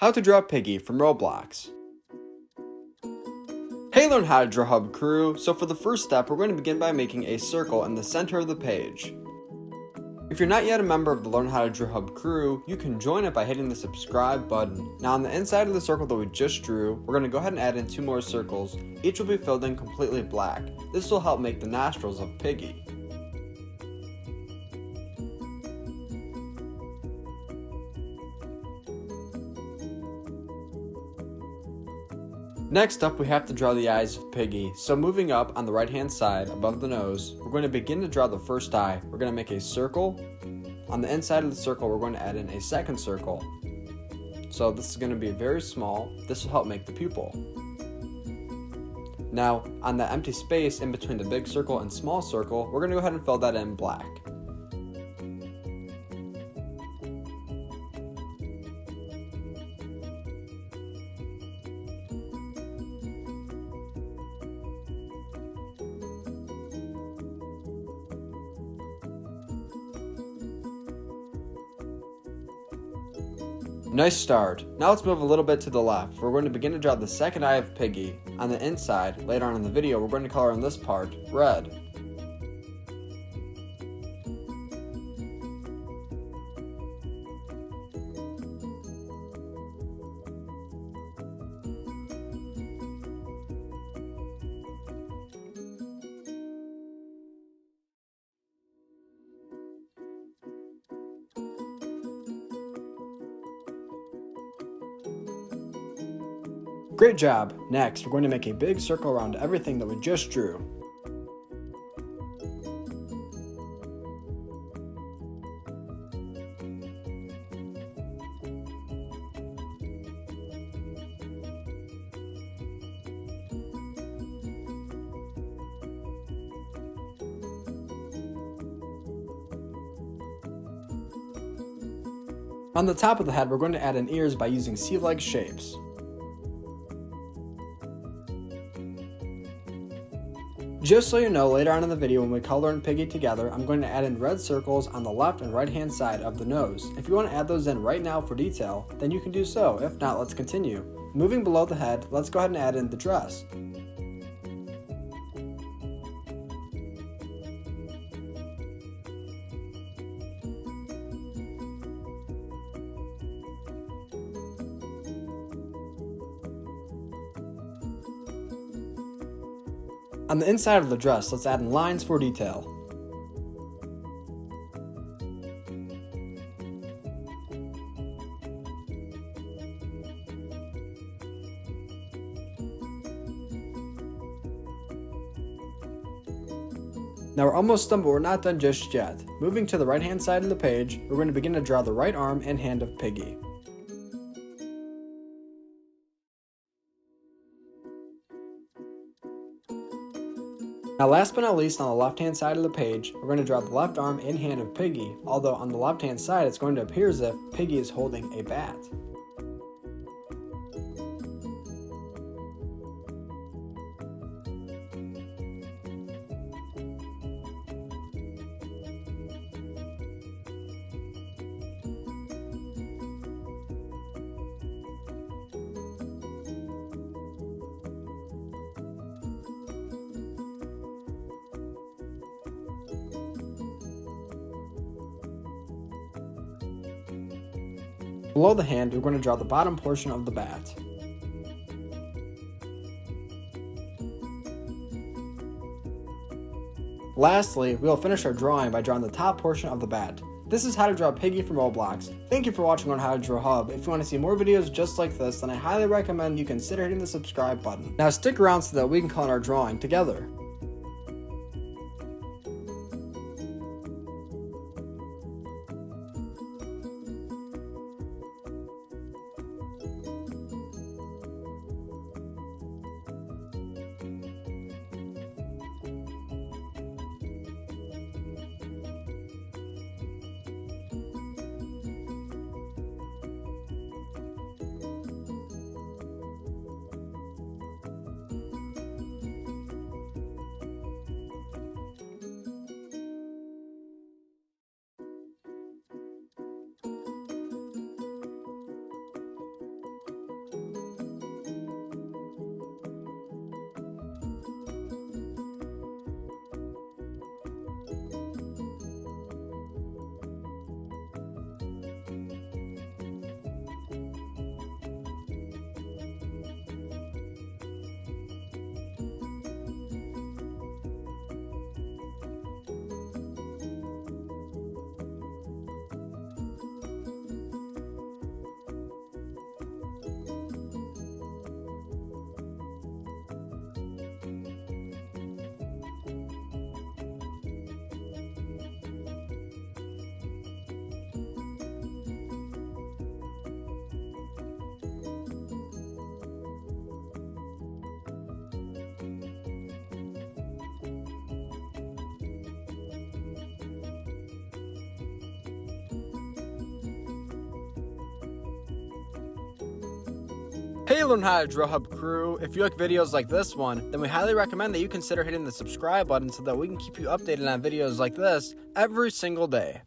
How to draw Piggy from Roblox. Hey Learn How to Draw Hub crew, so for the first step we're going to begin by making a circle in the center of the page. If you're not yet a member of the Learn How to Draw Hub crew, you can join it by hitting the subscribe button. Now on the inside of the circle that we just drew, we're going to go ahead and add in 2 more circles. Each will be filled in completely black. This will help make the nostrils of Piggy. Next up, we have to draw the eyes of Piggy. So moving up on the right hand side above the nose, we're going to begin to draw the first eye. We're going to make a circle. On the inside of the circle, we're going to add in a second circle. So this is going to be very small. This will help make the pupil. Now, on the empty space in between the big circle and small circle, we're going to go ahead and fill that in black. Nice start. Now let's move a little bit to the left. We're going to begin to draw the second eye of Piggy. On the inside, later on in the video, we're going to color in this part red. Great job! Next, we're going to make a big circle around everything that we just drew. On the top of the head, we're going to add in ears by using sea-like shapes. Just so you know, later on in the video when we color in Piggy together, I'm going to add in red circles on the left and right hand side of the nose. If you want to add those in right now for detail, then you can do so. If not, let's continue. Moving below the head, let's go ahead and add in the dress. On the inside of the dress, let's add in lines for detail. Now we're almost done, but we're not done just yet. Moving to the right hand side of the page, we're going to begin to draw the right arm and hand of Piggy. Now last but not least, on the left hand side of the page, we're going to draw the left arm and hand of Piggy, although on the left hand side it's going to appear as if Piggy is holding a bat. Below the hand, we're going to draw the bottom portion of the bat. Lastly, we will finish our drawing by drawing the top portion of the bat. This is how to draw Piggy from Roblox. Thank you for watching on How to Draw Hub. If you want to see more videos just like this, then I highly recommend you consider hitting the subscribe button. Now stick around so that we can color our drawing together. Hey Learn How to Draw Hub crew, if you like videos like this one, then we highly recommend that you consider hitting the subscribe button so that we can keep you updated on videos like this every single day.